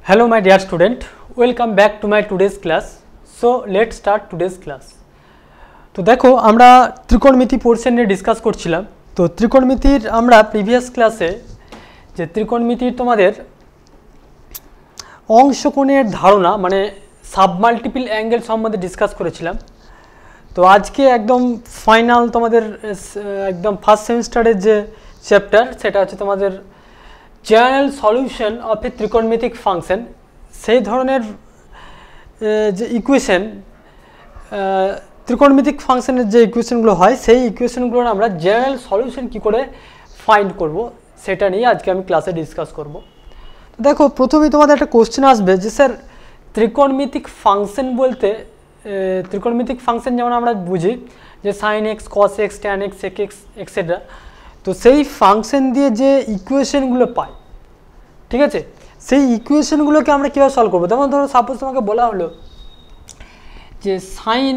Hello my dear student, welcome back to my today's class. So let's start today's class. তো দেখো আমরা ত্রিকোণমিতি portion নিয়ে discuss করছিলাম। তো ত্রিকোণমিতির আমরা প্রিভিয়াস ক্লাসে যে ত্রিকোণমিতির তোমাদের অংশকোণের ধারণা মানে সাবমাল্টিপল অ্যাঙ্গেল সম্বন্ধে ডিসকাস করেছিলাম। তো আজকে একদম ফাইনাল তোমাদের একদম ফার্স্ট সেমিস্টারের যে চ্যাপ্টার সেটা হচ্ছে তোমাদের জেনারেল সলিউশন অফ এ ত্রিকোণমিতিক ফাংশন। সেই ধরনের যে ইকুয়েশন ত্রিকোণমিতিক ফাংশনের যে ইকুয়েশনগুলো হয় সেই ইকুয়েশনগুলোর আমরা জেনারেল সলিউশন কী করে ফাইন্ড করব সেটা নিয়ে আজকে আমি ক্লাসে ডিসকাস করব। তো দেখো প্রথমেই তোমাদের একটা কোশ্চেন আসবে যে স্যার ত্রিকোণমিতিক ফাংশন বলতে ত্রিকোণমিতিক ফাংশন যেমন আমরা বুঝি যে sine x cos x tan x sec x etcetera, তো সেই ফাংশন দিয়ে যে ইকুয়েশনগুলো পাই, ঠিক আছে, সেই ইকুয়েশনগুলোকে আমরা কীভাবে সলভ করবো। যেমন ধরো সাপোজ তোমাকে বলা হলো যে সাইন,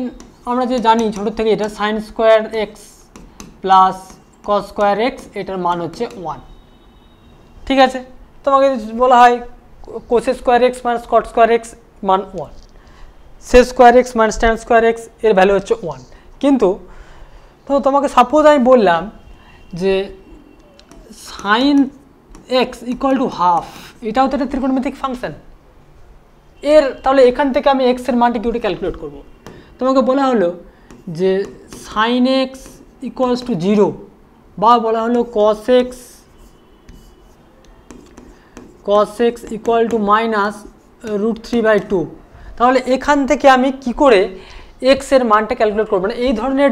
আমরা যে জানি ছোটোর থেকে এটা sine square x plus cos square x, এটার মান হচ্ছে 1, ঠিক আছে। তোমাকে বলা হয় cosec square x minus cot square x মান 1, sec square x minus tan square x এর ভ্যালু হচ্ছে 1। কিন্তু তো তোমাকে সাপোজ আমি বললাম যে sine x equal to half, এটাও তো একটা ত্রিকোণমিতিক ফাংশন এর, তাহলে এখান থেকে আমি এক্সের মানটা কী করে ক্যালকুলেট করবো। তোমাকে বলা হলো যে সাইন এক্স ইকুয়ালস টু 0 বা বলা হলো cos x equal two minus √3/2, তাহলে এখান থেকে আমি কি করে এক্সের মানটা ক্যালকুলেট করবো, না এই ধরনের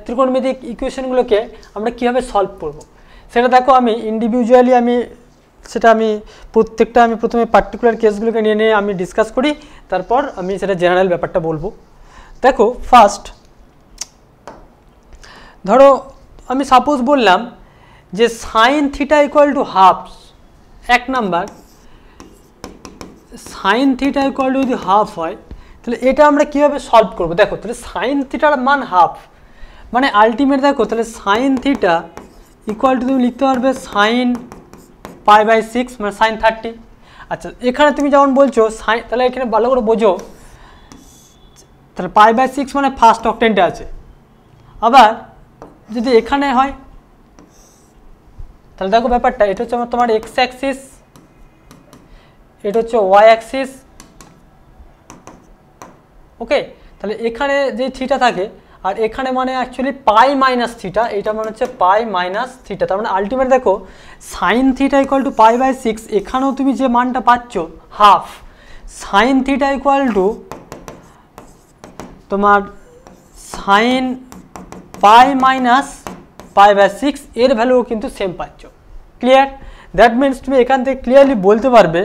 ত্রিকোণমিতিক ইকুয়েশনগুলোকে আমরা কীভাবে সলভ করব সেটা দেখো আমি ইন্ডিভিজুয়ালি আমি প্রত্যেকটা আমি প্রথমে পার্টিকুলার কেসগুলোকে নিয়ে আমি ডিসকাস করি, তারপর আমি সেটা জেনারেল ব্যাপারটা বলবো। দেখো ফার্স্ট ধরো আমি সাপোজ বললাম যে sine theta equal to half, এক number sine theta equal to যদি হাফ হয় তাহলে এটা আমরা কীভাবে সলভ করবো। দেখো তাহলে সাইন থিটার মান হাফ মানে আলটিমেট, দেখো তাহলে সাইন থিটা ইকুয়াল টু তুমি লিখতে পারবে সাইন π/6 মানে সাইন 30। আচ্ছা এখানে তুমি যেমন বলছো সাইন, তাহলে এখানে ভালো করে বোঝো, তাহলে π/6 মানে ফার্স্ট অক্টেন্টে আছে। আবার যদি এখানে হয় তাহলে দেখো ব্যাপারটা এটা হচ্ছে তোমার এক্স অ্যাক্সিস, এটা হচ্ছে ওয়াই অ্যাক্সিস, ওকে। তাহলে এখানে যে থিটা থাকে আর এখানে মানে অ্যাকচুয়ালি পাই মাইনাস থিটা, এটা মানে হচ্ছে পাই মাইনাস থিটা। তার মানে আলটিমেট দেখো সাইন থিটা ইকুয়াল টু π/6, এখানেও তুমি যে মানটা পাচ্ছ half, sign theta equal to তোমার সাইন পাই মাইনাস π/6 এর ভ্যালুও কিন্তু সেম পাচ্ছ। ক্লিয়ার? দ্যাট মিনস তুমি এখান থেকে ক্লিয়ারলি বলতে পারবে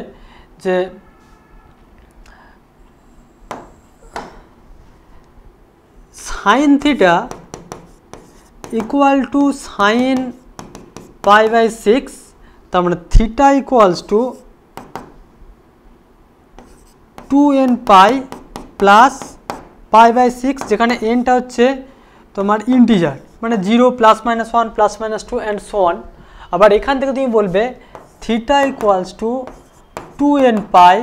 যে sine theta equal to sine π/6, তার মানে theta equals to 2n pi plus π/6, যেখানে এনটা হচ্ছে তোমার ইন্টিজার মানে 0 +-1 +-2 অ্যান্ড সো অন। আবার এখান থেকে তুমি বলবে theta equals to 2n pi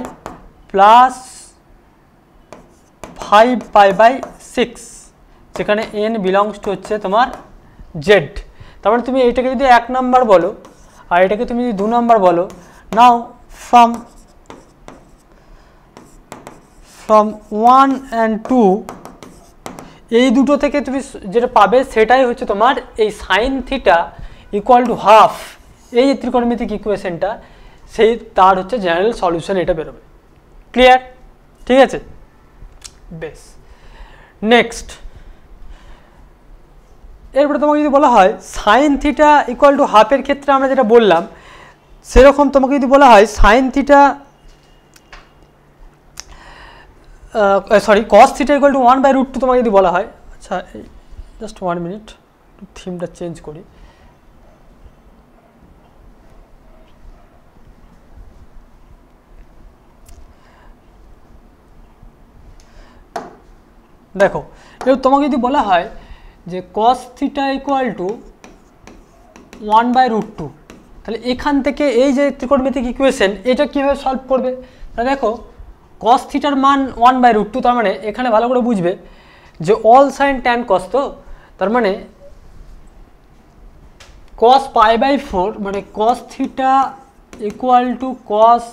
plus 5π/6, যেখানে n বিলংস টু হচ্ছে তোমার জেড। তার মানে তুমি এইটাকে যদি 1 নাম্বার বলো আর এটাকে তুমি যদি 2 নাম্বার বলো, নাও ফ্রম 1 and 2 এই দুটো থেকে তুমি যেটা পাবে সেটাই হচ্ছে তোমার এই sine theta equal to half, এই যে ত্রিকোণমিতিক ইকুয়েশনটা সেই তার হচ্ছে জেনারেল সলিউশন এটা বেরোবে। ক্লিয়ার? ঠিক আছে, বেশ। নেক্সট এরপরে তোমাকে যদি বলা হয় সাইন থিটা ইকুয়াল টু হাফের ক্ষেত্রে আমরা যেটা বললাম সেরকম তোমাকে যদি বলা হয় sign theta cos theta equal to 1/√2 তোমাকে যদি বলা হয়, আচ্ছা জাস্ট 1 মিনিট থিমটা চেঞ্জ করি। দেখো এবার তোমাকে যদি বলা হয় যে কস থিটা ইকুয়াল টু 1/√2, তাহলে এখান থেকে এই যে ত্রিকোণমিতিক ইকুয়েশন এটা কীভাবে সলভ করবে, দেখো cos থিটার মান 1/√2, তার মানে এখানে ভালো করে বুঝবে যে অল সাইন ট্যান কস, তো তার মানে cos π/4 মানে cos theta equal to cos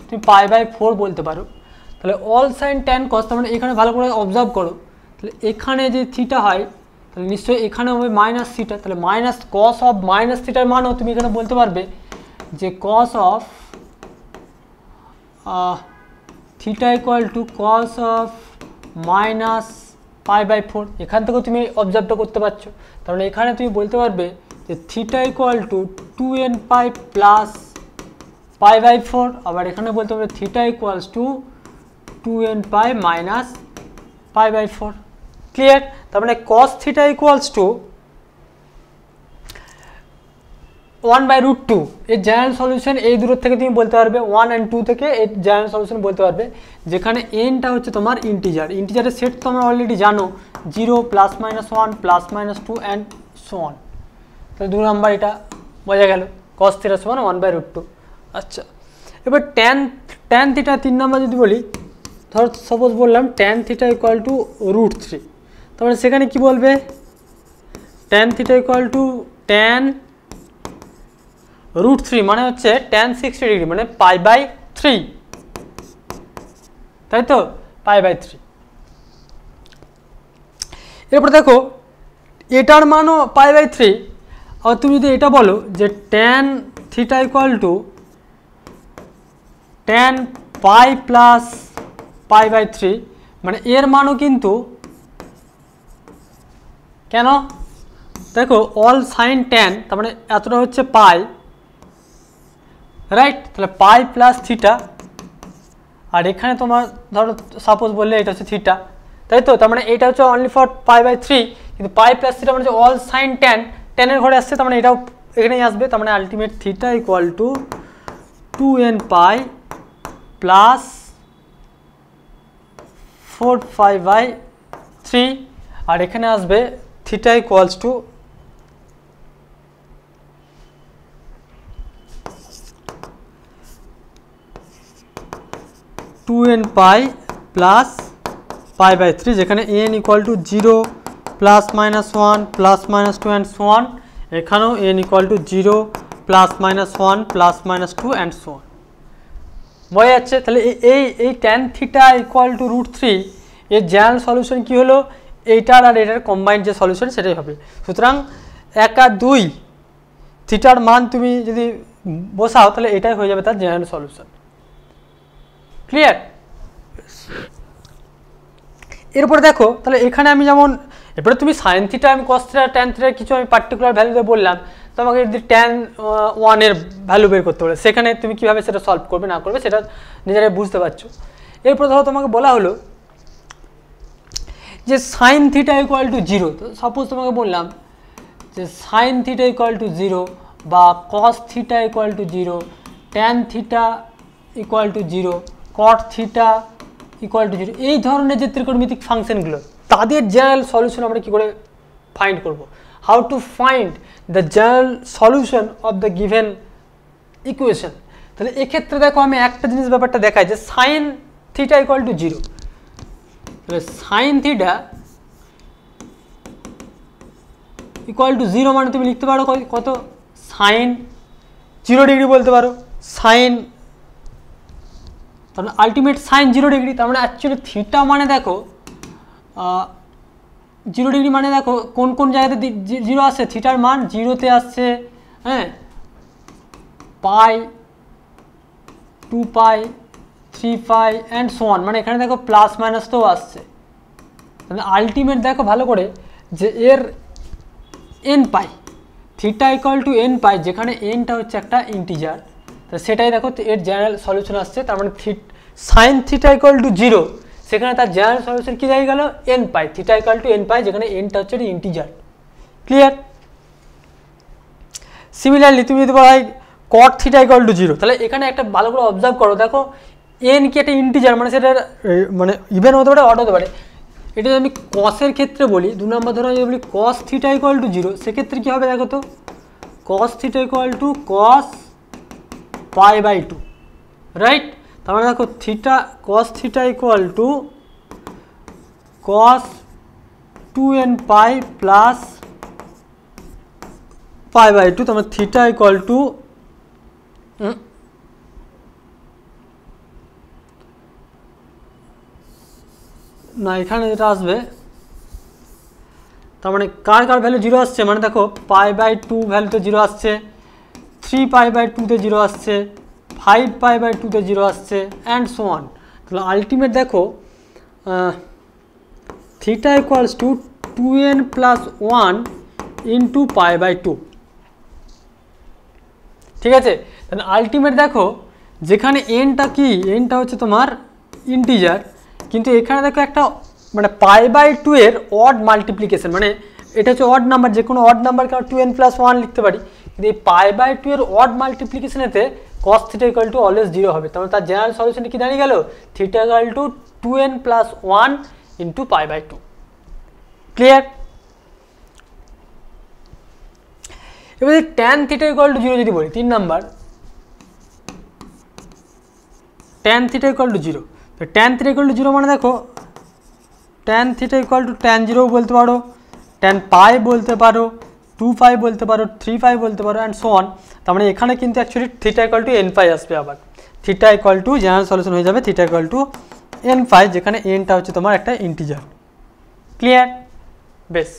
তুমি π/4 বলতে পারো। তাহলে অল সাইন ট্যান কস, তার মানে এখানে ভালো করে অবজার্ভ করো, তাহলে এখানে যে থিটা হয় তাহলে নিশ্চয়ই এখানে হবে মাইনাস থিটা, তাহলে মাইনাস কস অফ মাইনাস থিটার মানও তুমি এখানে বলতে পারবে যে cos of theta equal to cos of minus π/4। এখান থেকেও তুমি অবজার্ভটা করতে পারছো, তার মানে এখানে তুমি বলতে পারবে যে theta equal to 2nπ plus π/4, আবার এখানে বলতে পারবে theta equals to 2nπ minus π/4। Clear? তার মানে cos থিটা ইকুয়ালস টু 1/√2 এর জেনারেল সলিউশন এই দূরের থেকে তুমি বলতে পারবে 1 and 2 থেকে এর জেনারেল সলিউশন বলতে পারবে, যেখানে nটা হচ্ছে তোমার ইন্টিজার, ইন্টিজারের সেট তোমরা অলরেডি জানো 0 +-1 +-2 অ্যান্ড সো অন। তাহলে 2 নাম্বার এটা বোঝা গেল, cos থিটা সমান 1/√2। আচ্ছা, এবার tan থিটা 3 নাম্বার যদি বলি, ধর সাপোজ বললাম tan থিটা ইকুয়াল টু √3, তাহলে সেখানে কি বলবে tan theta equal to tan √3 মানে হচ্ছে tan 60 ডিগ্রি মানে π/3, তাই তো π/3। এরপর দেখো এটার মানও π/3, আর তুমি যদি এটা বলো যে tan theta equal to tan π plus π/3 মানে এর মানও কিন্তু, কেন দেখো অল সাইন ট্যান তার মানে এতটা হচ্ছে পাই, রাইট? তাহলে পাই প্লাস থিটা, আর এখানে তোমার ধরো সাপোজ বললে এটা হচ্ছে থিটা, তাই তো? তার মানে এটা হচ্ছে অনলি ফর π/3, কিন্তু পাই প্লাস থিটা মানে অল সাইন ট্যান, ট্যানের ঘরে আসছে, তার মানে এটাও এখানেই আসবে, তার মানে ultimate theta equal to 2nπ plus 4π/3, আর এখানে আসবে theta equals to 2nπ plus π/3, যেখানে n equal to 0 +-1 +-2 and so on, এখানেও n equal to 0 +-1 +-2 and so on. বোঝা যাচ্ছে? তাহলে এই tan থিটা ইকুয়াল টু √3 এর জেনারেল সলিউশন কি হলো, এইটার আর এটার কম্বাইন্ড যে সলিউশন সেটাই হবে। সুতরাং 1 আর 2 থিটার মান তুমি যদি বসাও তাহলে এটাই হয়ে যাবে তার জেনারেল সলিউশন। ক্লিয়ার? এরপরে দেখো তাহলে এখানে আমি যেমন এরপরে তুমি সাইন থিটা, আমি কস থিটা, ট্যান থিটার কিছু আমি পার্টিকুলার ভ্যালু দিয়ে বললাম, তো আমাকে যদি tan 1 এর ভ্যালু বের করতে বলে সেখানে তুমি কীভাবে সেটা সলভ করবে না করবে সেটা নিজেরাই বুঝতে পারছো। এরপরে ধরো তোমাকে বলা হলো যে সাইন থিটা ইকুয়াল টু 0, তো সাপোজ তোমাকে বললাম যে সাইন থিটা ইকুয়াল টু 0 বা cos theta equal to 0, tan theta equal to 0, caught theta equal to 0, এই ধরনের যে ত্রিকোণমিতিক ফাংশনগুলো তাদের জেনারেল সলিউশন আমরা কী করে ফাইন্ড করব, how to find the general solution of the given equation. তাহলে এক্ষেত্রে দেখো আমি একটা জিনিস ব্যাপারটা দেখাই যে সাইন থিটা ইকুয়াল টু 0, তাহলে সাইন থিটা ইকুয়াল টু 0 মানে তুমি লিখতে পারো কত, সাইন 0 ডিগ্রি বলতে পারো, সাইন তাহলে আলটিমেট সাইন 0 ডিগ্রি, তার মানে অ্যাকচুয়ালি থিটা মানে দেখো 0 ডিগ্রি মানে দেখো কোন কোন জায়গাতে 0 আসছে, থিটার মান 0-তে আসছে, হ্যাঁ, পাই, 2π, 3π অ্যান্ড সো অন, মানে এখানে দেখো প্লাস মাইনাস তো আসছে, তাহলে আলটিমেট দেখো ভালো করে যে এর nπ, theta equal to nπ, যেখানে nটা হচ্ছে একটা ইন্টিজার, তো সেটাই দেখো এর জেনারেল সলিউশন আসছে, তার মানে সাইন থিটা ইকুয়াল টু 0, সেখানে তার জেনারেল সলিউশন কী হয়ে গেল nπ, theta equal to nπ, যেখানে nটা হচ্ছে ইন্টিজার। ক্লিয়ার? সিমিলারলি তুমি যদি বলা হয় কট থিটা ইকুয়াল টু 0, তাহলে এখানে একটা ভালো করে অবজার্ভ করো, দেখো n কি একটা ইন্টিজার, মানে সেটা মানে ইভেন হতে পারে অড হতে পারে। এটা যদি আমি কসের ক্ষেত্রে বলি, 2 নম্বর ধরো যদি বলি কস থিটা ইকুয়াল টু 0, সেক্ষেত্রে কী হবে দেখো তো, cos theta equal to cos π/2, right? তার মানে দেখো theta cos theta equal to cos 2n pi plus pi by 2, তার মানে থিটা ইকুয়াল টু না এখানে যেটা আসবে তার মানে কার কার ভ্যালু 0 আসছে, মানে দেখো পাই বাই 2 ভ্যালুতে 0 আসছে, 3 পাই বাই 2 তে 0 আসছে, 5 পাই বাই 2 তে 0 আসছে অ্যান্ড সো অন। তাহলে আলটিমেট দেখো theta equals to 2n plus 1 into pi by 2। ঠিক আছে, তাহলে আলটিমেট দেখো যেখানে এনটা কি, এনটা হচ্ছে তোমার ইন্টিজার, কিন্তু এখানে দেখো একটা মানে পাই বাই 2 এর অড মাল্টিপ্লিকেশন, মানে এটা হচ্ছে অড নাম্বার, যে কোনো অড নাম্বারকে আমরা 2n প্লাস 1 লিখতে পারি, কিন্তু এই পাই বাই 2 এর অড মাল্টিপ্লিকেশনেতে cos theta equal to always 0 হবে। তাহলে তার জেনারেল সলিউশনটা কি দাঁড়িয়ে গেল, theta equal to 2n plus 1 into pi by 2। Clear? এবার tan থিটা ইকুয়াল টু 0 যদি বলি, 3 number tan theta equal to 0, তো tan থিটা ইকুয়াল টু 0 মানে দেখো tan theta equal to tan 0 বলতে পারো, tan পাই বলতে পারো, 2 পাই বলতে পারো, 3 পাই বলতে পারো অ্যান্ড সো অন। তার মানে এখানে কিন্তু actually theta equal to n pi আসবে, আবার theta equal to general solution হয়ে যাবে theta equal to n pi, যেখানে nটা হচ্ছে তোমার একটা ইন্টিজার। ক্লিয়ার? বেশ।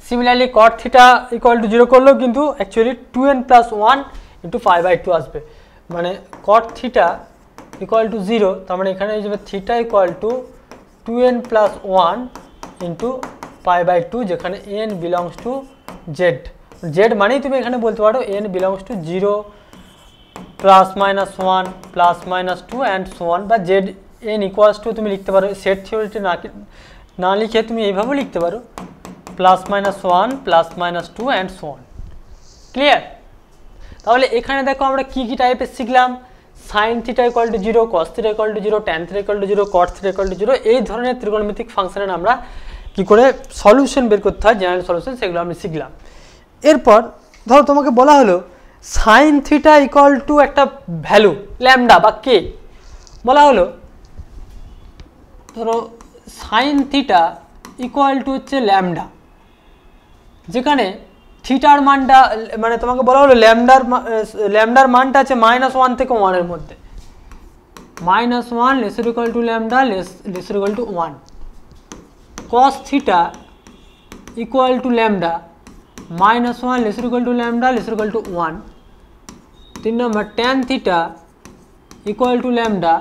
Similarly cot theta equal to 0 করলেও কিন্তু actually 2n plus 1 into pi by 2 আসবে, মানে cot থিটা ইকুয়াল টু 0, তার মানে এখানে হয়ে যাবে theta equal to 2n plus 1 into pi by 2, যেখানে n belongs to Z. Z মানেই তুমি এখানে বলতে পারো n belongs to 0 plus minus 1 plus minus 2 and so on, বা জেড n ইকুয়ালস টু তুমি লিখতে পারো সেট থিওরিটি না লিখে তুমি এইভাবেও লিখতে পারো plus minus 1 plus minus 2 and so on. Clear? তাহলে এখানে দেখো আমরা কি কি টাইপের শিখলাম, sign theta equal to 0, cos theta equal to 0, tan theta equal to 0, caught theta equal to 0, এই ধরনের ত্রিকোণমিতিক ফাংশনের আমরা কি করে সলিউশন বের করতে হয়, জেনারেল সলিউশন, সেগুলো আমি শিখলাম। এরপর ধরো তোমাকে বলা হলো সাইন থিটা ইকুয়াল টু একটা ভ্যালু ল্যামডা বা কে, বলা হলো ধরো সাইন থিটা ইকুয়াল টু হচ্ছে ল্যামডা, যেখানে থিটার মানটা মানে তোমাকে বলা হলো ল্যামডার মানটা আছে -1 থেকে 1 এর মধ্যে, -1 lesser equal to lambda laser equal to 1, cos theta equal to lambda -1 lesser equal to lambda laser equal to 1, 3 number tan theta equal to lambda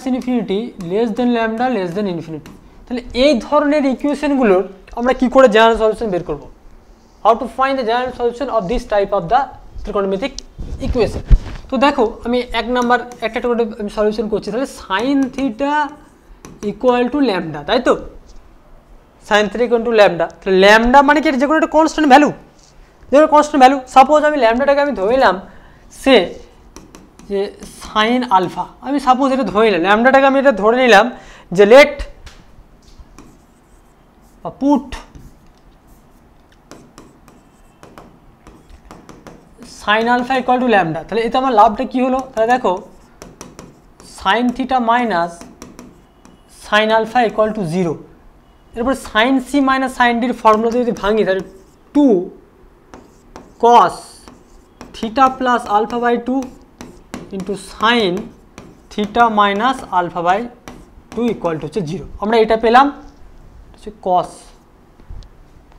-infinity less than lambda less than infinity. তাহলে এই ধরনের ইকুয়েশনগুলোর আমরা কি করে general solution বের করব, how to find the general solution of this type of the ত্রিকোণমিতিক equation. তো দেখো আমি এক নাম্বার একটা করে আমি সলিউশন করছি, তাহলে sign theta equal to lambda, তাই তো sign theta equal to lambda, তাহলে ল্যামডা মানে কি যে কোনো একটা কনস্ট্যান্ট ভ্যালু, যে কোনো কনস্ট্যান্ট ভ্যালু, সাপোজ আমি ল্যামডাটাকে আমি ধরে নিলাম সে যে সাইন আলফা, আমি সাপোজ এটা ধরে নিলাম ল্যামডাটাকে আমি এটা ধরে নিলাম যে let put sine alpha equal to lambda, তাহলে এতে আমার লাভটা কি হলো, তাহলে দেখো sine theta minus sine alpha equal to 0, এরপর সাইন সি মাইনাস সাইন ডির ফর্মুলাতে যদি ভাঙি তাহলে 2 cos theta plus alpha by 2 into sine theta minus alpha by 2 equal to হচ্ছে 0। আমরা এটা পেলাম হচ্ছে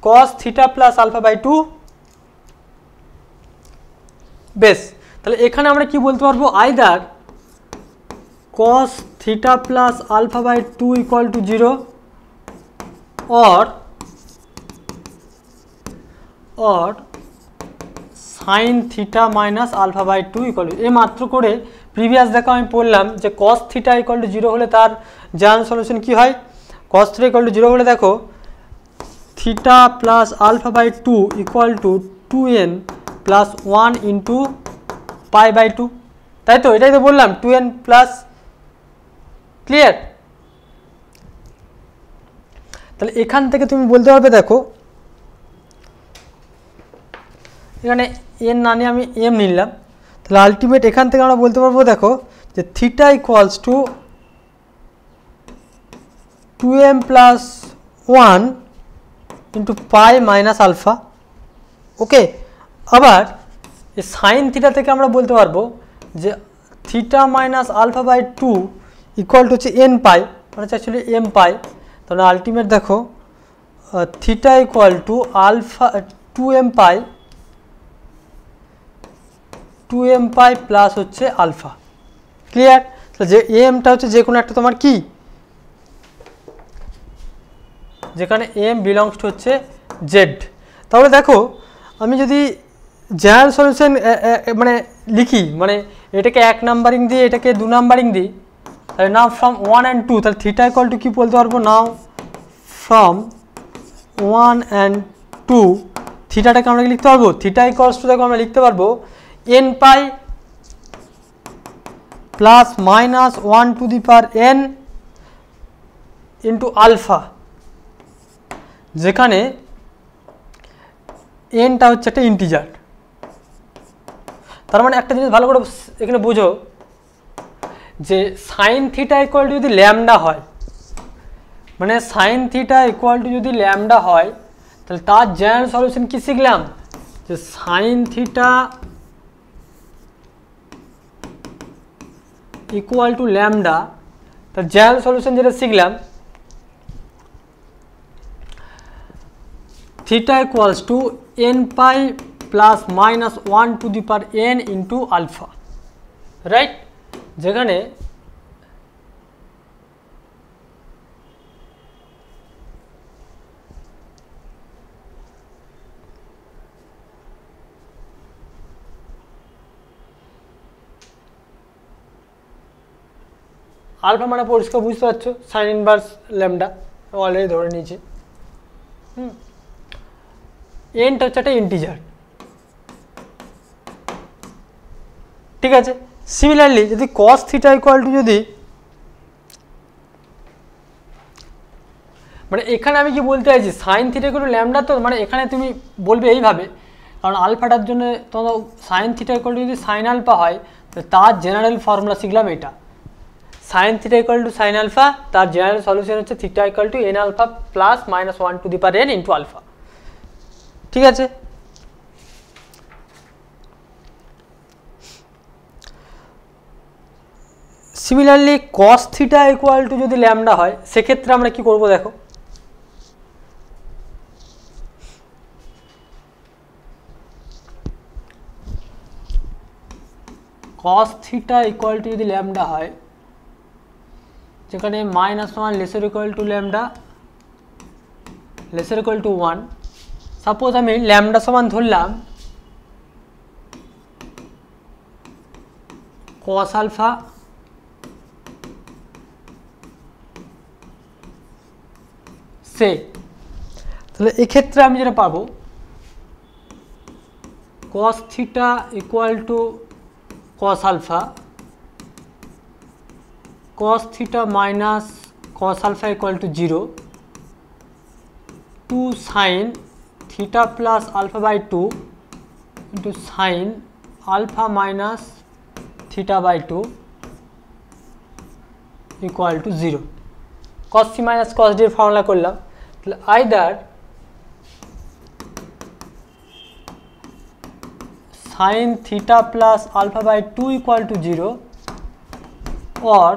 cos theta plus alpha by 2। বেশ, তাহলে এখানে আমরা কি বলতে পারবো, either cos theta plus alpha by 2 equal to 0 or sine theta minus alpha by 2 equal to, এই মাত্র করে প্রিভিয়াস দেখো আমি পড়লাম যে cos থিটা ইকুয়াল টু 0 হলে তার জেনারেল সলিউশন কি হয়, cos থিটা ইকুয়াল টু 0 হলে দেখো theta plus alpha by 2 equal to 2n plus 1 into pi by 2, তাই তো এটাই তো বললাম 2n প্লাস। ক্লিয়ার? তাহলে এখান থেকে তুমি বলতে পারবে দেখো এখানে n না নিয়ে আমি m নিলাম, তাহলে আলটিমেট এখান থেকে আমরা বলতে পারবো দেখো যে theta equals to 2m plus 1 into pi minus alpha. Okay, আবার এই সাইন থিটা থেকে আমরা বলতে পারবো যে theta minus alpha by 2 equal to হচ্ছে এন পাই, মানে অ্যাকচুয়ালি এম পাই। তাহলে আলটিমেট দেখো theta equal to alpha 2m pi plus হচ্ছে আলফা। ক্লিয়ার? তাহলে যে এমটা হচ্ছে যে কোনো একটা তোমার কি, যেখানে এম বিলংস টু হচ্ছে জেড। তাহলে দেখো আমি যদি জেনারেল সলিউশন মানে লিখি, মানে এটাকে 1 নাম্বারিং দিয়ে এটাকে 2 নাম্বারিং দিই, তাহলে নাও ফ্রম 1 and 2, তাহলে থিটা ইকুয়াল টু কী বলতে পারবো, নাও ফ্রম 1 and 2 থিটাটাকে আমরা লিখতে পারবো, থিটা ইকুয়ালস টু দেখো আমরা লিখতে পারবো n pi plus minus 1 to the power n into alpha, যেখানে এনটা হচ্ছে একটা ইন্টিজার। তার মানে একটা জিনিস ভালো করে এখানে বুঝো যে সাইন থিটা ইকুয়াল টু যদি ল্যামডা হয়, মানে সাইন থিটা ইকুয়াল টু যদি ল্যামডা হয়, তাহলে তার জেনারেল সলিউশন কি শিখলাম, যে sine theta equal to lambda, তার জেনারেল সলিউশন যেটা শিখলাম theta equals to n pi plus minus 1 to the power n into alpha, right? যেখানে আলফা মানে পরিষ্কার বুঝতে পারছো, সাইন ইনভার্স ল্যামডা অলরেডি ধরে নিয়েছি। এনটা হচ্ছে একটা ইন্টিজার, ঠিক আছে? সিমিলারলি যদি কস থিটা ইকুয়াল টু যদি, মানে এখানে আমি কি বলতে চাইছি, sign theta equal to lambda, তো মানে এখানে তুমি বলবে এইভাবে, কারণ আলফাটার জন্য তোমার সাইন থিটা ইকুয়াল টু যদি সাইন আলফা হয়, তো তার জেনারেল ফর্মুলা শিখলাম এটা, sine theta equal to sine alpha, তার জেনারেল সলিউশন হচ্ছে theta equal to n alpha plus minus 1 to the power n into alpha, ঠিক আছে? Similarly cos theta equal to যদি ল্যামডা হয়, সেক্ষেত্রে আমরা কি করব দেখো, কস থিটা ইকুয়াল টু যদি ল্যামডা হয়, যেখানে -1 lesser equal to lambda laser equal to 1, suppose আমি ল্যামডা সমান ধরলাম কস আলফা সে, তাহলে এক্ষেত্রে আমি যেটা পাবো cos theta equal to cos alpha, cos theta minus cos alpha equal to 0, 2 sin theta plus alpha by 2 into sin alpha minus theta by 2 equal to 0. cos c minus cos d এর formula করলাম, তাহলে either sin theta plus alpha by 2 equal to 0 or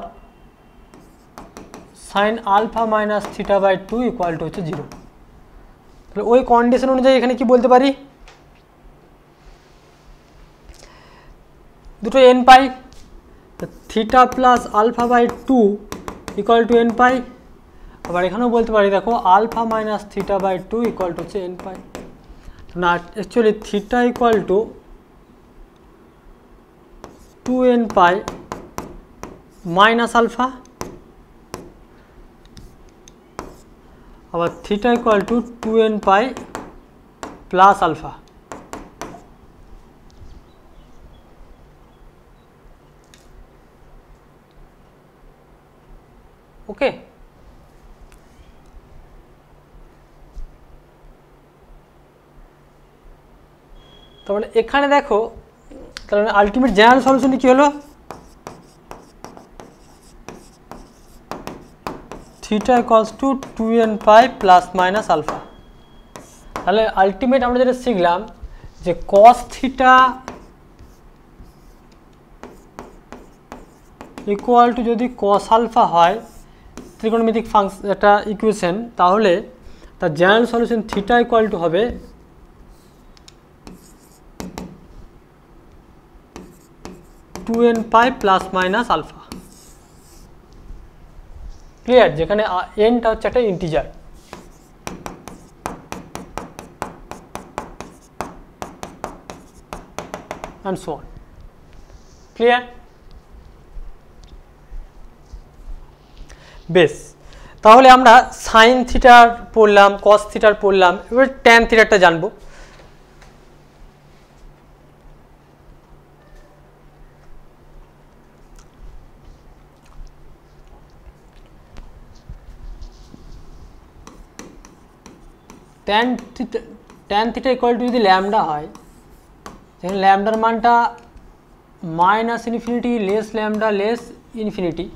sin alpha minus theta by 2 equal to হচ্ছে 0। তাহলে ওই condition অনুযায়ী এখানে কি বলতে পারি, দুটো n pi, theta plus alpha by 2 equal to n pi, আবার এখানেও বলতে পারি দেখো alpha minus theta by 2 equal to হচ্ছে n পাই, না actually theta equal to 2n pi minus alpha, আবার theta equal to 2n pi plus alpha. Okay, তাহলে এখানে দেখো তাহলে আলটিমেট জেনারেল সলিউশন কি হলো theta equals to 2n pi plus minus alpha. তাহলে আলটিমেট আমরা যেটা শিখলাম যে cos থিটা ইকুয়াল টু যদি cos আলফা হয় ত্রিকোণমিতিক ফাংশন একটা ইকুয়েশন, তাহলে তার general solution theta equal to হবে two n pi plus minus alpha. Clear? যেখানে এনটা হচ্ছে একটা integer. and so on. Clear? বেশ, তাহলে আমরা সাইন থিটার পড়লাম, কস থিটার পড়লাম, এবার ট্যান থিটারটা জানবো। ট্যান থিটা ইকুয়াল টু যদি ল্যামডা হয়, যেখানে ল্যামডার মানটা minus infinity less lambda less infinity,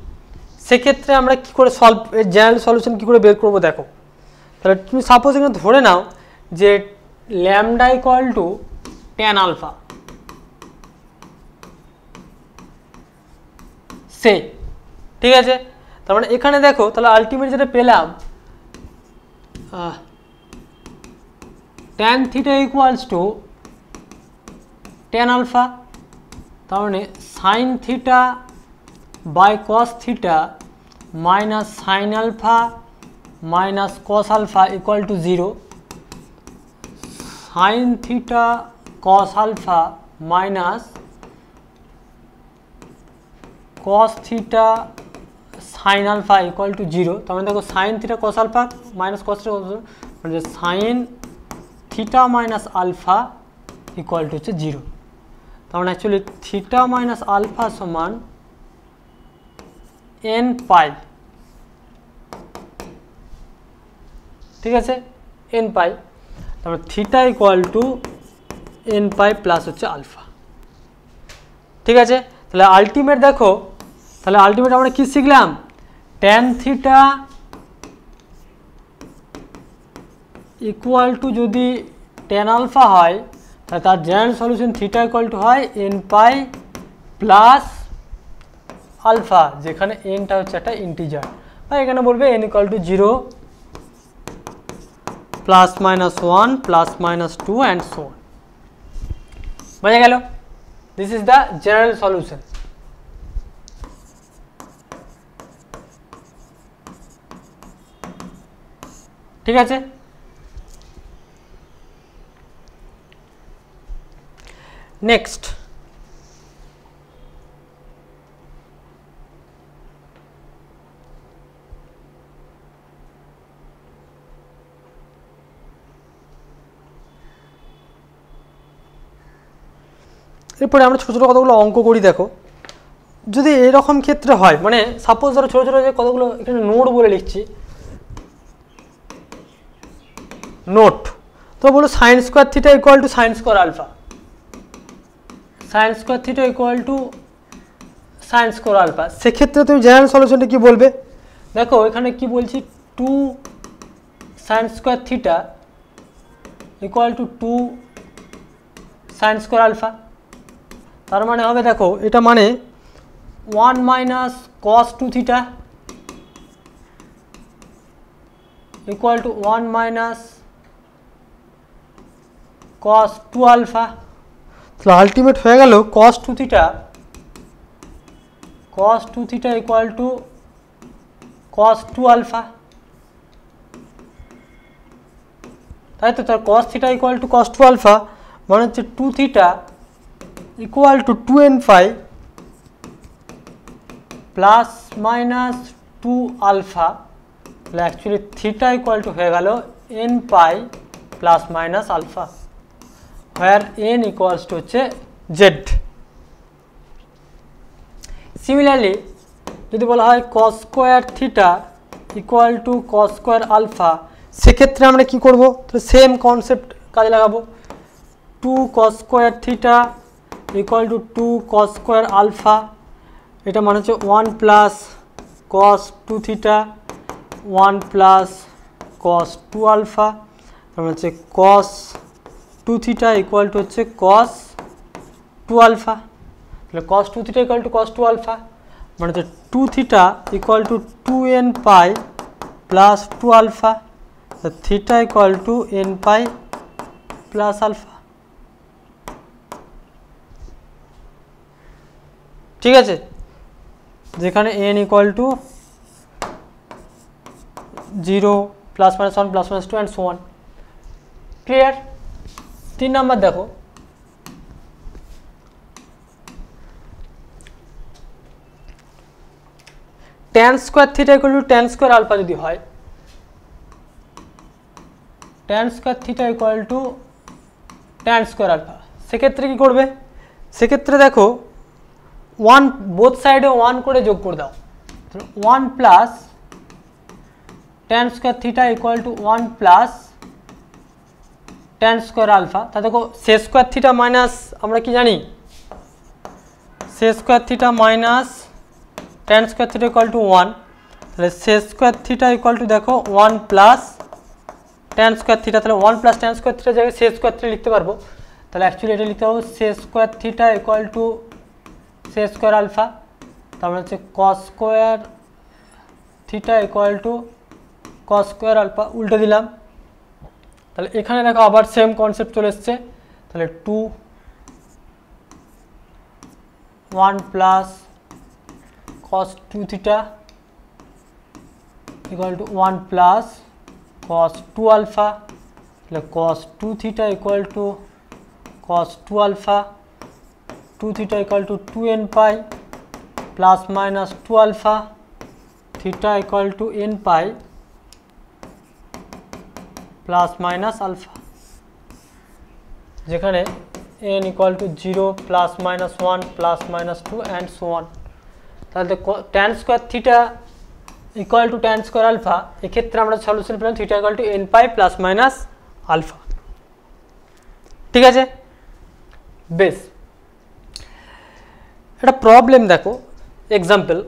সেক্ষেত্রে আমরা কী করে জেনারেল সলিউশন কী করে বের করবো দেখো। তাহলে তুমি সাপোজ এখানে ধরে নাও যে lambda equal to tan alpha, সে ঠিক আছে। তার মানে এখানে দেখো, তাহলে আলটিমেট যেটা পেলাম tan theta equals to tan alpha, তার মানে sine theta by cos theta minus sine alpha minus cos alpha equal to 0। Sine theta cos alpha minus cos theta sine alpha equal to 0। তার মানে দেখো sine theta cos alpha minus cos theta মানে sine theta minus alpha equal to হচ্ছে 0। তার মানে actually theta minus alpha সমান n pi, ঠিক আছে, এন পাই। তারপরে theta equal to n pi plus হচ্ছে আলফা, ঠিক আছে। তাহলে আলটিমেট দেখো, তাহলে আলটিমেট আমরা কি শিখলাম, ট্যান থিটা ইকুয়াল টু যদি ট্যান আলফা হয়, তাহলে তার general solution theta equal to হয় এন পাই প্লাস আলফা, যেখানে এনটা হচ্ছে একটা ইন্টিজার, বা এখানে বলবে N equal to 0 plus minus 1 plus minus 2 and so on. বোঝা গেল? This is the general solution. ঠিক আছে, নেক্সট এরপরে আমরা ছোটো ছোটো কতগুলো অঙ্ক করি। দেখো, যদি এরকম ক্ষেত্রে হয়, মানে সাপোজ ধরো ছোটো ছোটো যে কতগুলো এখানে নোট বলে লিখছি, নোট তো বলো sine square theta equal to sine square alpha, sine square theta equal to sine square alpha, সেক্ষেত্রে তুমি জেনারেল সলিউশনটা কি বলবে? দেখো এখানে কি বলছি, 2 sine square theta equal to 2 sine square alpha. তার মানে হবে দেখো, এটা মানে 1 minus cos 2 theta equal to 1 minus cos 2 alpha. তাহলে আলটিমেট হয়ে গেল cos 2 theta equal to cos 2 alpha, তাই তো। তার cos theta equal to cos 2 alpha মানে হচ্ছে 2 theta equal to 2n pi plus minus 2 alpha. তাহলে অ্যাকচুয়ালি থিটা ইকুয়াল টু হয়ে গেল n pi plus minus alpha, where n equals to হচ্ছে z। Similarly যদি বলা হয় cos square theta equal to cos square alpha, সেক্ষেত্রে আমরা কি করব? তো সেম কনসেপ্ট কাজে লাগাবো, 2 cos square theta equal to 2 cos square alpha, এটা মানে হচ্ছে 1 plus cos 2 theta 1 plus cos 2 alpha, তার মানে হচ্ছে cos 2 থিটা ইকুয়াল টু হচ্ছে cos 2 আলফা। তাহলে cos 2 theta equal to cos 2 alpha মানে হচ্ছে 2 theta equal to 2n pi plus 2 alpha, theta equal to n pi plus alpha. ঠিক আছে, যেখানে n equal to 0 plus minus 1 plus minus 2 and so on. Clear? 3 number দেখো, tan square theta equal to tan square alpha যদি হয়, tan square theta equal to tan square alpha, সেক্ষেত্রে কী করবে? সেক্ষেত্রে দেখো 1 বোথ সাইডে 1 করে যোগ করে দাও, 1 plus tan square theta equal to 1 plus tan square alpha. তা দেখো sec স্কোয়ার থিটা মাইনাস আমরা কি জানি, sec square theta minus tan square theta equal to 1, তাহলে sec square theta equal to দেখো 1 প্লাস tan স্কোয়ার থিটা, তাহলে 1 plus tan square theta জায়গায় sec square theta লিখতে পারবো, তাহলে অ্যাকচুয়ালি এটা লিখতে পারবো sec square theta equal to sec square alpha, তার মানে হচ্ছে cos square theta equal to cos square alpha. উল্টে দিলাম, তাহলে এখানে দেখো আবার সেম কনসেপ্ট চলে এসছে, তাহলে 2 1 plus cos 2 theta equal to 1 plus cos 2 alpha, তাহলে cos 2 theta equal to cos 2 alpha, 2 theta equal to 2n pi plus minus 2 alpha, theta equal to n pi plus minus alpha, যেখানে n equal to 0 plus minus 1 plus minus 2 and so on. তাহলে tan square theta equal to tan square alpha, এক্ষেত্রে আমরা solution পেলাম theta equal to n pi plus minus alpha. ঠিক আছে, বেশ। একটা problem দেখো, এক্সাম্পল,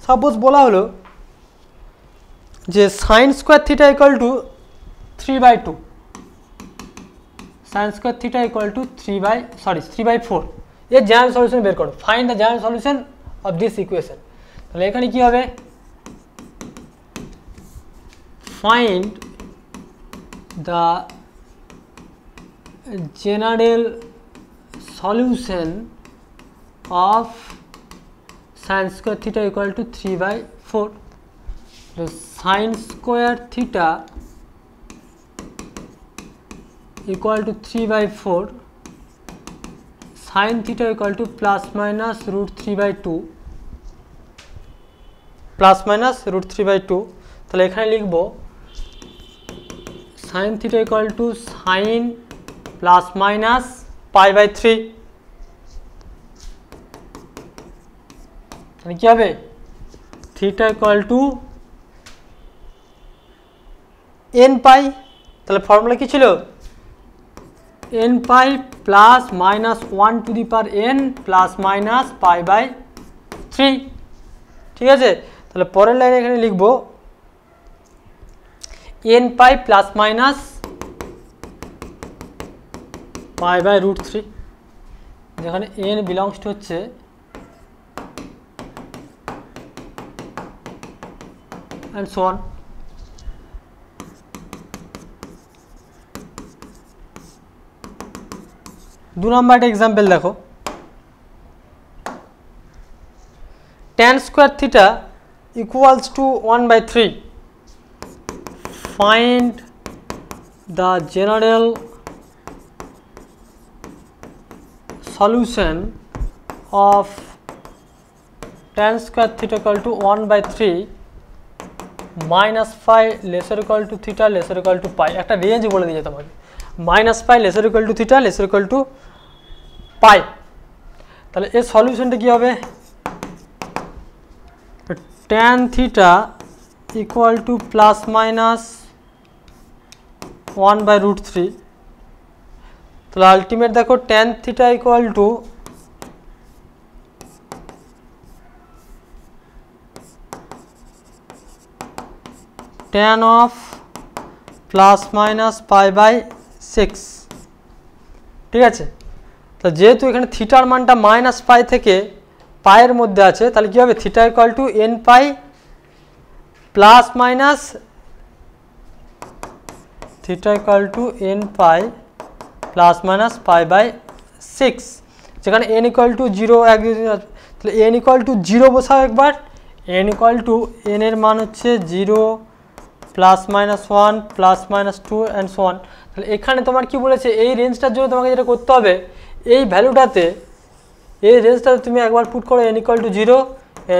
সাপোজ বলা হলো যে sign square theta equal to 3/2, sign square theta equal to 3/4, এর জেনারেল সলিউশন বের করো, find the general solution of this equation. তাহলে এখানে কি হবে, find the general solution of sin square theta equal to 3/4, sin square theta equal to 3/4, sin theta equal to plus minus root 3/2, plus minus root 3/2। তাহলে এখানে লিখব sin theta equal to sin plus minus pi/3, কি হবে, theta equal to n পাই। তাহলে formula কি ছিল, n pi plus minus 1 to the power n plus minus pi/3। ঠিক আছে, তাহলে পরের লাইনে এখানে লিখব n pi plus minus pi/√3, যেখানে n বিলংস টু হচ্ছে and so on। दो नंबर एग्जाम्पल देखो, tan square theta equals to 1/3, find the general solution of tan square theta equal to 1/3 minus pi lesser equal to theta lesser equal to pi, एक range बोले दिए तुम्हारे, minus pi lesser equal to theta lesser equal to pi. তাহলে এই সলিউশনটা কি হবে, tan theta equal to plus minus 1/√3। তাহলে আলটিমেট দেখো tan theta equal to tan of plus minus π/6। ঠিক আছে, তো যেহেতু এখানে থিটার মানটা -π থেকে পায়ের মধ্যে আছে, তাহলে কী হবে, theta equal to nπ plus minus theta equal to nπ plus minus π/6, যেখানে n ইকুয়াল টু 0 1 2 3, তাহলে n ইকুয়াল টু 0 বসাও একবার। n ইকুয়াল টু n এর মান হচ্ছে 0 plus minus 1 plus minus 2 and so on. তাহলে এখানে তোমার কি বলেছে, এই রেঞ্জটার জন্য তোমাকে যেটা করতে হবে, এই ভ্যালুটাতে, এই রেঞ্জটাতে তুমি একবার পুট করো n equal to 0,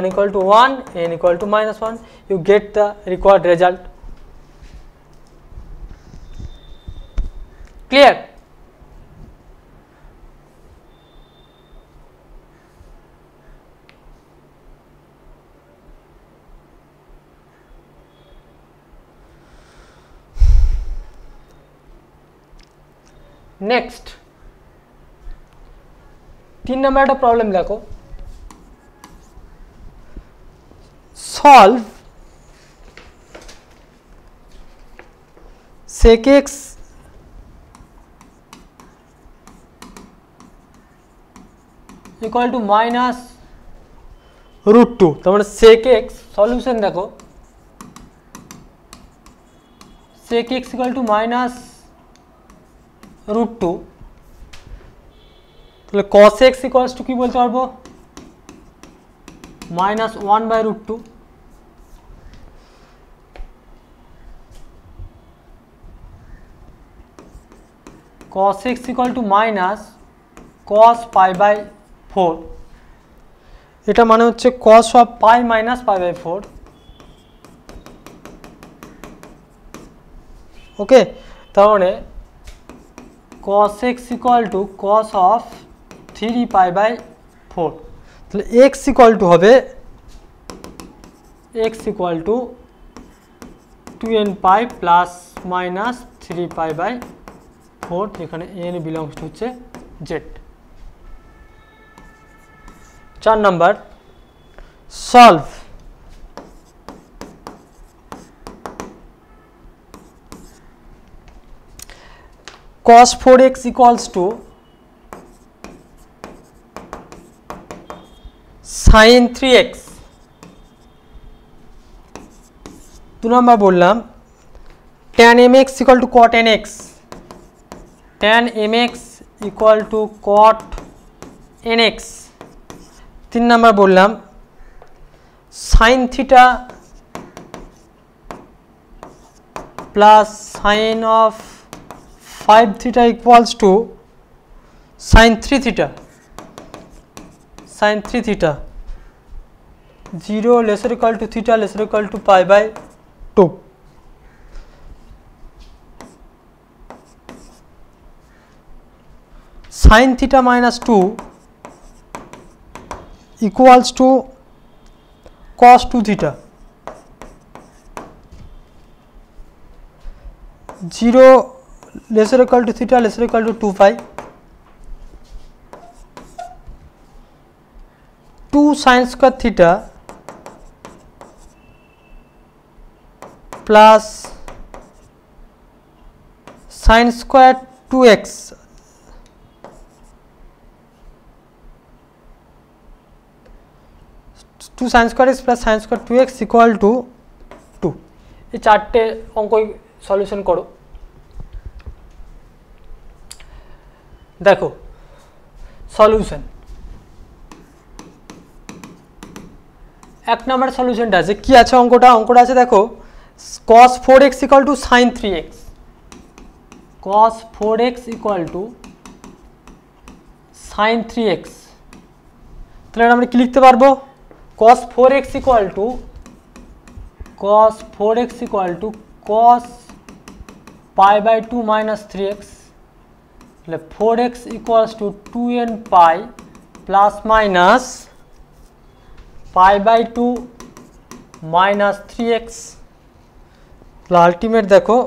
n equal to 1, n equal to -1, you get the required result. Clear? Next 3 number একটা প্রবলেম দেখো, solve sec x equal to -√2। তার মানে sec x সলিউশন দেখো, sec x ইকুয়াল টু -√2। তাহলে cos x equals to কি বলতে পারবো, -1/√2। cos x equal two minus cos π/4। এটা মানে হচ্ছে cos অফ π মাইনাস π/4। ওকে, তার মানে cos x equal to cos of 3π/4। তাহলে x ইকুয়াল টু হবে x equal to 2nπ plus minus 3π/4, যেখানে n বিলংস টু হচ্ছে z। 4 number, solve cos 4x equals to sin 3x। 2 নম্বর বললাম tan mx equal to cot nx, tan mx equal to cot nx। 3 নম্বর বললাম sin theta plus sin of 5 theta equals to sin 3 theta, sin 3 theta 0 lesser equal to theta lesser equal to π/2। sin theta minus 2 equals to cos 2 theta, 0 lesser equal to theta lesser equal to 2π, 2 sin square theta plus sin square 2x sin square x plus sin square 2x equal to 2। এই চারটে অঙ্কই solution করো। দেখো solution, 1 নম্বর সলিউশনটা আছে, কি আছে অঙ্কটা আছে দেখো, cos 4x equal to sin 3x, cos 4x equal to sin 3x। তাহলে আমরা কি লিখতে পারবো, cos 4x equal to cos π/2 minus 3x, তাহলে 4x equals to 2nπ plus minus π/2 minus 3x। Ultimate দেখো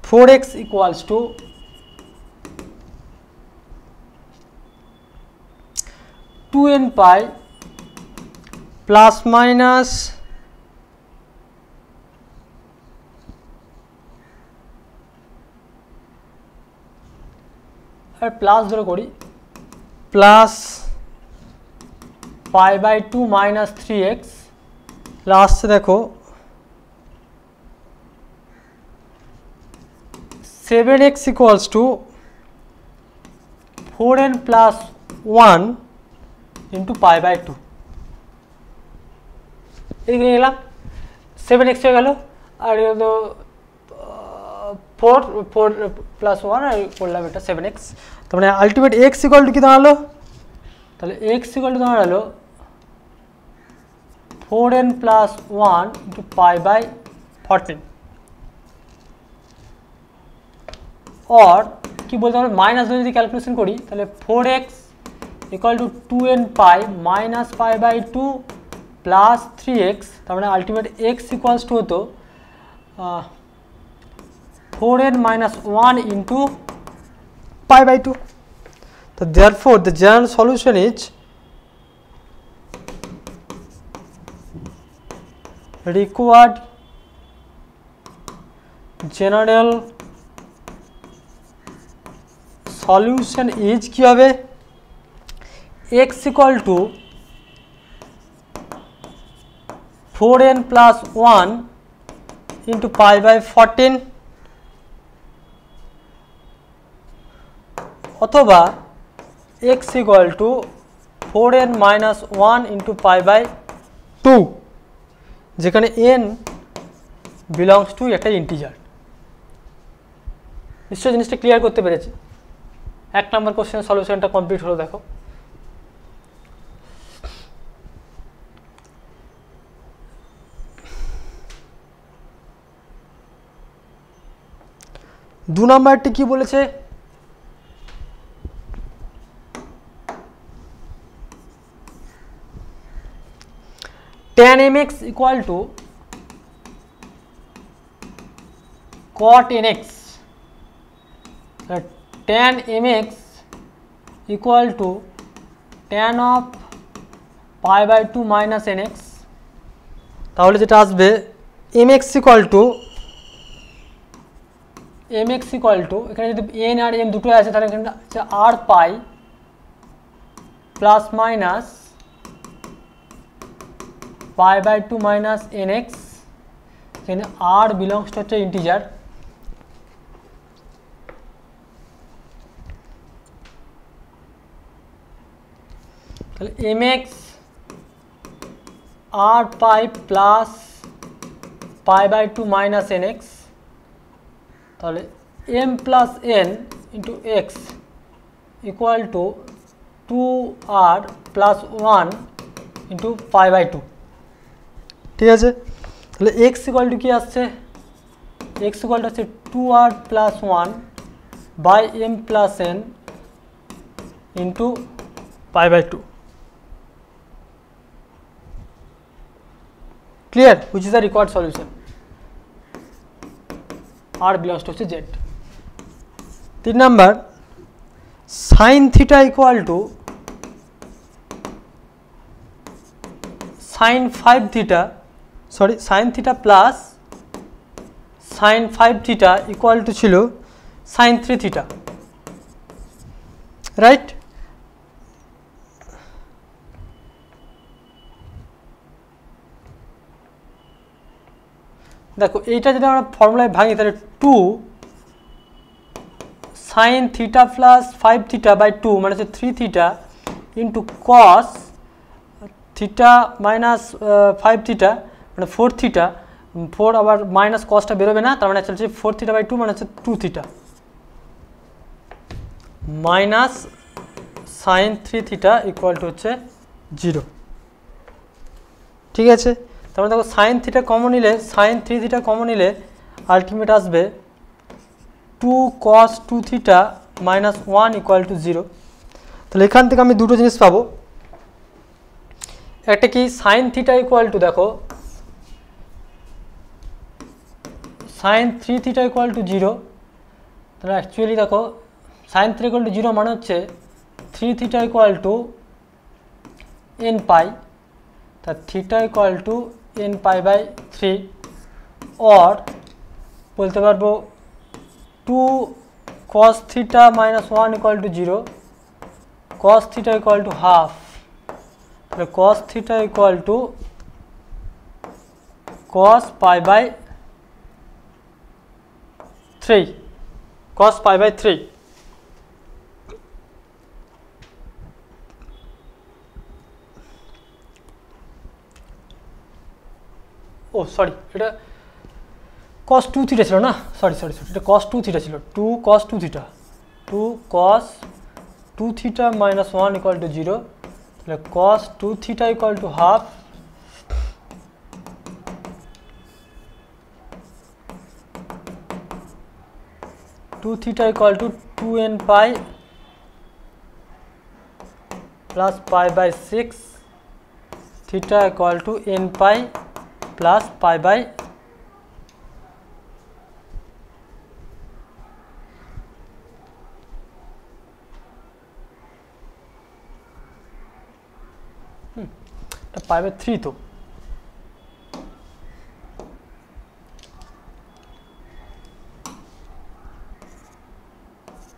4x equals to 2n pi plus minus plus ধরে করি plus pi by 2 minus 3x লাস্টে দেখো 7x equals to 4n plus 1 into pi by 2 এদিকে নিয়ে গেলাম 7x হয়ে গেল আর ফোর প্লাস 1 আর করলাম এটা 7x তার মানে আলটিমেট x ইকুয়াল টু কি দাঁড়ালো তাহলে x ইকুয়াল টু দাঁড়ালো 4n plus 1 into pi by 14 और কি বলতে হবে মাইনাস যদি ক্যালকুলেশন করি তাহলে 4x equal to 2n pi minus pi by 2 plus 3x তার মানে আলটিমেট x ইকুয়ালস টু হতো 4n minus 1 into pi by 2. So therefore the general solution is required general solution is কি হবে x equal to 4n plus 1 into pi by 14 অথবা x equal to 4n minus 1 into pi by 2 যেখানে n belongs to একটা integer নিশ্চয়ই জিনিসটা clear করতে পেরেছি এক নাম্বার কোশ্চেনের সলিউশনটা কমপ্লিট হলো দেখো দু নাম্বারটি কি বলেছে tan mx equal to cot nx tan mx equal to tan of pi by 2 minus nx তাহলে যেটা আসবে mx equal to এখানে যদি n আর m দুটো আছে তাহলে এখানে আছে r pi plus minus pi by 2 minus nx এখানে r belongs to হচ্ছে ইন্টিজার তাহলে mx r pi plus pi by 2 minus nx তাহলে m plus n into x equal to 2r plus 1 into pi by 2 ঠিক আছে তাহলে x equal to কি আসছে x equal to হচ্ছে 2r plus 1 by m plus n into pi by 2 clear which is the required solution r belongs to z 3 number sin theta equal to sin 5 theta sorry sin theta plus sin 5 theta equal to ছিল sin 3 theta right দেখো এইটা যদি আমরা ফর্মুলায় ভাঙি তাহলে 2 sin theta plus 5 theta by 2 মানে হচ্ছে 3 theta into cos theta minus 5 theta মানে 4 theta 4 আবার মাইনাস cosটা বেরোবে না তার মানে হচ্ছে 4 theta by 2 মানে হচ্ছে 2 theta minus sin 3 theta equal to হচ্ছে 0 ঠিক আছে তাহলে দেখো sin theta কমন নিলে sin 3 theta কমন নিলে আলটিমেট আসবে 2 cos 2 theta minus 1 equal to 0 তাহলে এখান থেকে আমি দুটো জিনিস পাবো একটা কি sin theta equal to দেখো সাইন 3 থিটা ইকুয়াল টু 0, তাহলে অ্যাকচুয়ালি দেখো সাইন 3 ইকুয়াল টু 0 মানে হচ্ছে 3 theta equal to n pi, তা theta equal to n pi by 3, or বলতে পারবো 2 cos theta minus 1 equal to 0, cos theta equal to half, তাহলে cos theta equal to cos pi by 3, cos pi by 3। Oh sorry, এটা cos 2 theta ছিল না, sorry sorry sorry, এটা cos 2 theta ছিল, 2 cos 2 theta, 2 cos 2 theta minus 1 equal to 0, তাহলে cos 2 theta equal to half, two theta equal to 2n pi plus pi by 6, theta equal to n pi plus pi by pi by 3, তো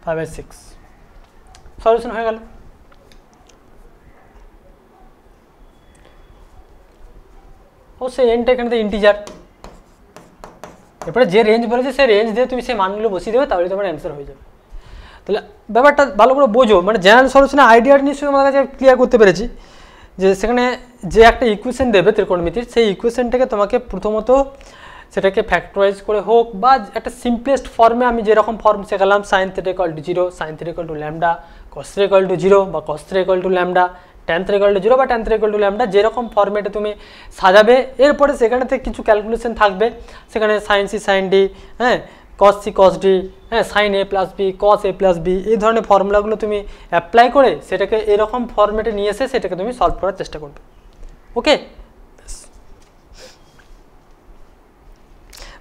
পাই by 6 solution হয়ে গেল। অবশ্যই এনটা এখানে তো integer, এরপরে যে range বলেছে সেই রেঞ্জ দিয়ে তুমি সেই মানগুলো বসিয়ে দেবে, তাহলে তোমার অ্যান্সার হয়ে যাবে। তাহলে ব্যাপারটা ভালো করে বোঝো, মানে জেনারেল সলিউশনের আইডিয়াটা নিশ্চয়ই আমার কাছে ক্লিয়ার করতে পেরেছি, যে সেখানে যে একটা ইকুয়েশন দেবে ত্রিকোণমিতির, সেই ইকুয়েশনটাকে তোমাকে প্রথমত সেটাকে ফ্যাক্টরাইজ করে হোক বা একটা সিম্পলেস্ট ফর্মে, আমি যেরকম ফর্ম শেখালাম sine theta equal to 0, sine theta equal to lambda, cos theta equal to 0 বা cos theta equal to lambda, tan theta equal to 0 বা tan theta equal to lambda, যেরকম ফর্মেটে তুমি সাজাবে, এরপরে সেখানে থেকে কিছু ক্যালকুলেশন থাকবে, সেখানে সাইন সি সাইন ডি, হ্যাঁ কস সি কস ডি, হ্যাঁ সাইন এ প্লাস বি কস এ প্লাস বি, এই ধরনের ফর্মুলাগুলো তুমি অ্যাপ্লাই করে সেটাকে এরকম ফর্মেটে নিয়ে এসে সেটাকে তুমি সলভ করার চেষ্টা করবে। ওকে,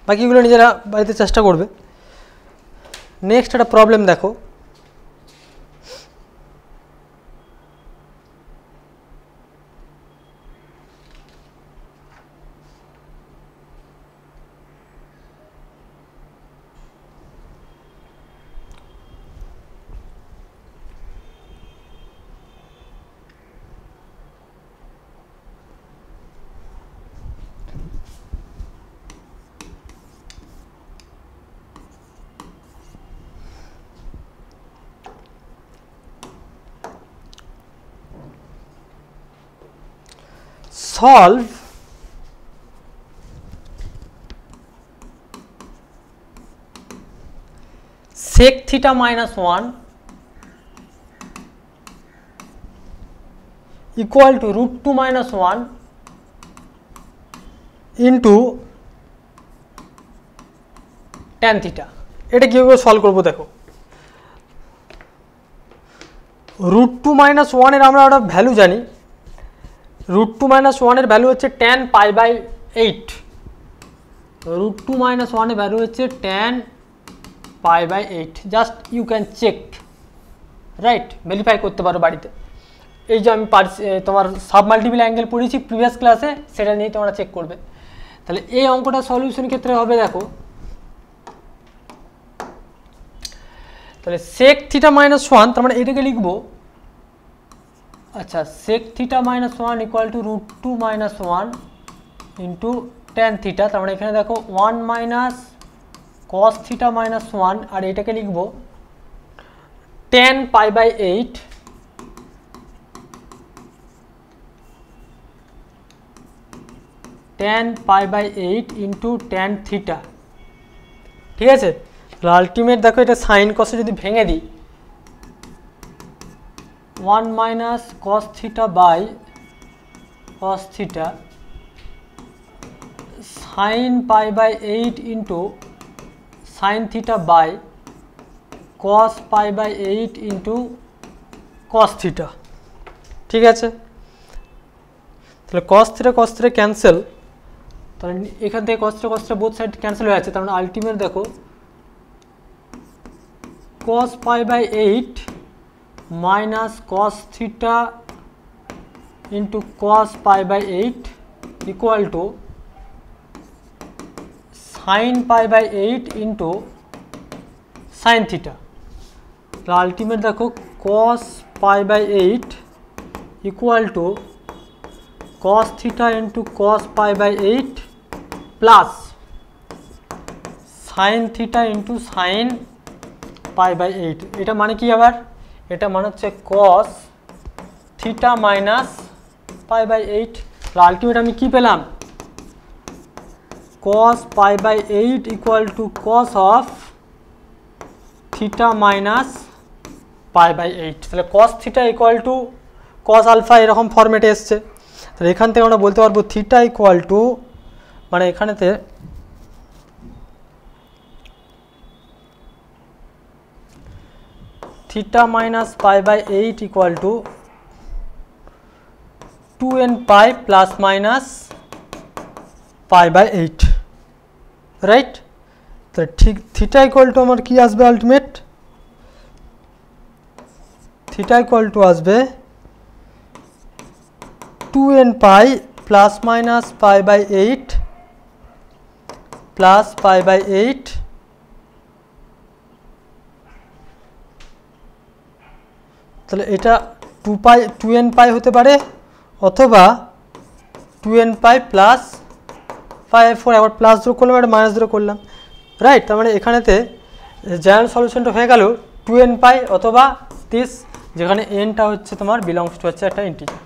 বাকিগুলো নিজেরা বাড়িতে চেষ্টা করবে। নেক্সট একটা প্রবলেম দেখো, solve sec theta minus 1 equal to root 2 minus 1 into tan theta। এটা কিভাবে সলভ করব দেখো, root 2 minus 1 এর আমরা একটা ভ্যালু জানি, root 2 minus 1 এর ভ্যালু হচ্ছে tan pi by 8, root 2 minus 1 এর ভ্যালু হচ্ছে tan pi by 8, just you can check, right, verify করতে পারো বাড়িতে। এই যে আমি তোমার সাব মাল্টিপল অ্যাঙ্গেল পড়েছি প্রিভিয়াস ক্লাসে, সেটা নিয়ে তোমরা চেক করবে। তাহলে এই অঙ্কটা সলিউশন ক্ষেত্রে হবে দেখো, তাহলে sec থিটা মাইনাস 1, তার মানে এটাকে লিখবো, আচ্ছা sec theta minus 1 equal to root 2 minus 1 into tan theta, তার মানে এখানে দেখো 1 মাইনাস কস থিটা মাইনাস 1, আর এটাকে লিখবো tan pi by 8 tan pi by 8 into tan theta. ঠিক আছে, আলটিমেট দেখো এটা সাইন কসে যদি ভেঙে দিই, 1 minus cos theta by cos theta sine pi by 8 into sine theta by cos pi by 8 into cos theta. ঠিক আছে, তাহলে কস থিটা ক্যান্সেল, তাহলে এখান থেকে কষ্ট বোথ সাইড ক্যান্সেল হয়ে যাচ্ছে, তার মানে আলটিমেট দেখো cos pi by 8 minus cos theta into cos pi by 8 equal to sin pi by 8 into sin theta। তো আলটিমেট দেখো cos pi by 8 equal to cos theta into cos pi by 8 plus sin theta into sin pi by 8। এটা মানে কি আবার, এটা মানে হচ্ছে cos theta minus pi by 8। তো আলটিমেট আমি কি পেলাম, cos pi by 8 equal to cos of theta minus pi by 8। তাহলে cos theta equal to cos alpha এরকম ফরম্যাটে এসছে। তাহলে এখান থেকে আমরা বলতে পারবো থিটা ইকুয়াল টু, মানে এখানেতে theta minus pi by 8 equal to 2n pi plus minus pi by 8, right. তাহলে ঠিক থিটা ইকুয়াল টু আমার কি আসবে, আলটিমেট থিটা ইকুয়াল টু আসবে 2n pi plus minus pi by 8 plus pi by 8 তাহলে এটা 2n পাই হতে পারে অথবা 2n পাই প্লাস পাই 4, একবার প্লাস ধরে করলাম একটা মাইনাস ধরে করলাম, রাইট। তার মানে এখানেতে জেনারেল সলিউশনটা হয়ে গেল 2n পাই অথবা 30, যেখানে nটা হচ্ছে তোমার বিলংস টু হচ্ছে একটা ইন্টিজার।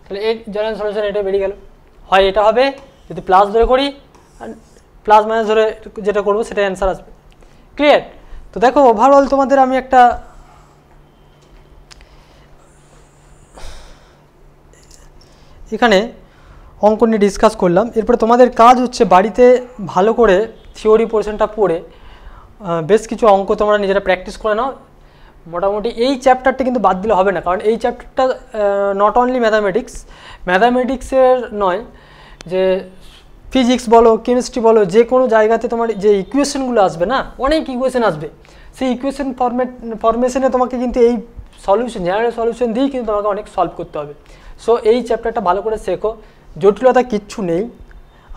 তাহলে এই জেনারেল সলিউশন এটা বেরিয়ে গেল। হয় এটা হবে যদি প্লাস ধরে করি, প্লাস মাইনাস ধরে যেটা করবো সেটা অ্যান্সার আসবে। ক্লিয়ার? তো দেখো ওভারঅল তোমাদের আমি একটা এখানে অঙ্ক নিয়ে ডিসকাস করলাম। এরপরে তোমাদের কাজ হচ্ছে বাড়িতে ভালো করে থিওরি পোর্শনটা পড়ে বেশ কিছু অঙ্ক তোমরা নিজেরা প্র্যাকটিস করে নাও। মোটামুটি এই চ্যাপ্টারটা কিন্তু বাদ দিলে হবে না, কারণ এই চ্যাপ্টারটা নট অনলি ম্যাথামেটিক্সের নয়, যে ফিজিক্স বলো কেমিস্ট্রি বলো, যে কোনো জায়গাতে তোমার যে ইকুয়েশনগুলো আসবে না, অনেক ইকুয়েশন আসবে, সেই ইকুয়েশন ফরমেশনে তোমাকে কিন্তু এই সলিউশন জেনারেল সলিউশন দিয়েই কিন্তু তোমাকে অনেক সলভ করতে হবে। সো এই চ্যাপ্টারটা ভালো করে শেখো, জটিলতা কিচ্ছু নেই,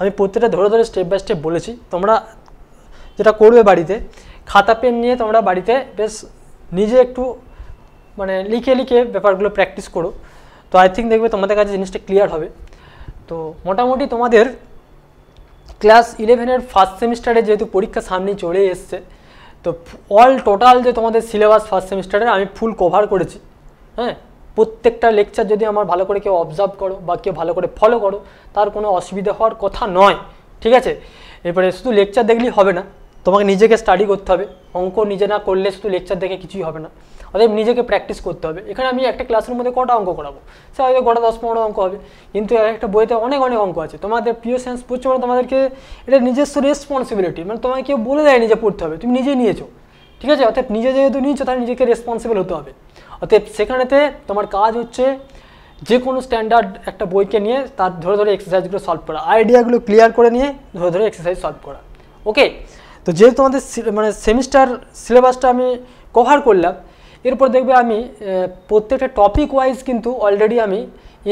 আমি প্রত্যেকটা ধরে ধরে স্টেপ বাই স্টেপ বলেছি। তোমরা যেটা করবে বাড়িতে খাতা পেন নিয়ে তোমরা বাড়িতে বেশ নিজে একটু মানে লিখে লিখে ব্যাপারগুলো প্র্যাকটিস করো, তো আই থিঙ্ক দেখবে তোমাদের কাছে জিনিসটা ক্লিয়ার হবে। তো মোটামুটি তোমাদের ক্লাস 11-এর ফার্স্ট সেমিস্টারে যেহেতু পরীক্ষা সামনেই চলে এসছে, তো অল টোটাল যে তোমাদের সিলেবাস ফার্স্ট সেমিস্টারের আমি ফুল কভার করেছি। হ্যাঁ, প্রত্যেকটা লেকচার যদি আমার ভালো করে কেউ অবজার্ভ করো বা কেউ ভালো করে ফলো করো, তার কোনো অসুবিধা হওয়ার কথা নয়, ঠিক আছে। এরপরে শুধু লেকচার দেখলেই হবে না, তোমাকে নিজেকে স্টাডি করতে হবে। অঙ্ক নিজে না করলে শুধু লেকচার দেখে কিছুই হবে না, অতএব নিজেকে প্র্যাকটিস করতে হবে। এখানে আমি একটা ক্লাসের মধ্যে কটা অঙ্ক করাবো, সে হয়তো গোটা 10-15 অঙ্ক হবে, কিন্তু একটা বইতে অনেক অনেক অঙ্ক আছে। তোমাদের প্রিয় সায়েন্স পড়ছো মানে তোমাদেরকে এটা নিজস্ব রেসপন্সিবিলিটি, মানে তোমাকে কেউ বলে দেয় নিজে পড়তে হবে, তুমি নিজেই নিয়েছো, ঠিক আছে। অর্থাৎ নিজে যেহেতু নিয়েছো তাহলে নিজেকে রেসপন্সিবল হতে হবে। অতএব সেখানেতে তোমার কাজ হচ্ছে যে কোনো স্ট্যান্ডার্ড একটা বইকে নিয়ে তার ধরে ধরে এক্সারসাইজগুলো সলভ করা, আইডিয়াগুলো ক্লিয়ার করে নিয়ে ধরে ধরে এক্সারসাইজ সলভ করা। ওকে, তো যেহেতু তোমাদের মানে সেমিস্টার সিলেবাসটা আমি কভার করলাম, এরপর দেখবে আমি প্রত্যেকটা টপিক ওয়াইজ কিন্তু অলরেডি আমি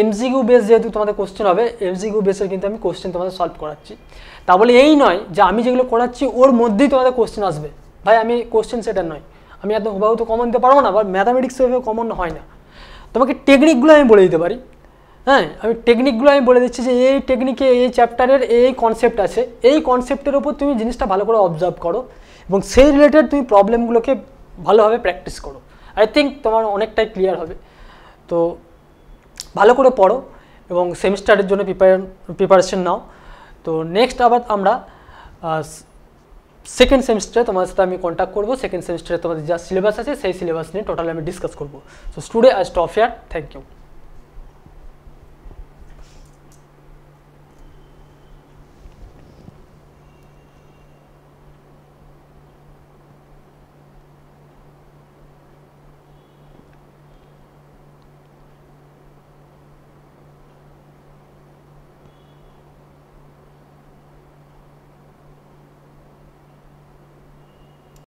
এমসিকিউ বেস, যেহেতু তোমাদের কোশ্চেন হবে এমসিকিউ বেসের কিন্তু আমি কোশ্চেন তোমাদের সলভ করাচ্ছি। তা বলে এই নয় যে আমি যেগুলো করাচ্ছি ওর মধ্যেই তোমাদের কোশ্চেন আসবে, ভাই আমি কোশ্চেন সেটার নয়, আমি একদম হুবাহু তো কমন দিতে পারবো না, বা ম্যাথামেটিক্স ওইভাবে কমন হয় না। তোমাকে টেকনিকগুলো আমি বলে দিতে পারি। হ্যাঁ, আমি টেকনিকগুলো আমি বলে দিচ্ছি যে এই টেকনিকে এই চ্যাপ্টারের এই কনসেপ্ট আছে, এই কনসেপ্টের ওপর তুমি জিনিসটা ভালো করে অবজার্ভ করো এবং সেই রিলেটেড তুমি প্রবলেমগুলোকে ভালোভাবে প্র্যাকটিস করো। আই থিঙ্ক তোমার অনেকটাই ক্লিয়ার হবে। তো ভালো করে পড়ো এবং সেমিস্টারের জন্য প্রিপারেশন নাও। তো নেক্সট আবার আমরা সেকেন্ড সেমিস্টারে তোমাদের সাথে আমি কন্ট্যাক্ট করবো। সেকেন্ড সেমিস্টারে তোমাদের যা সিলেবাস আছে সেই সিলেবাস নিয়ে টোটাল আমি ডিসকাস করবো। So today I stop here, thank you.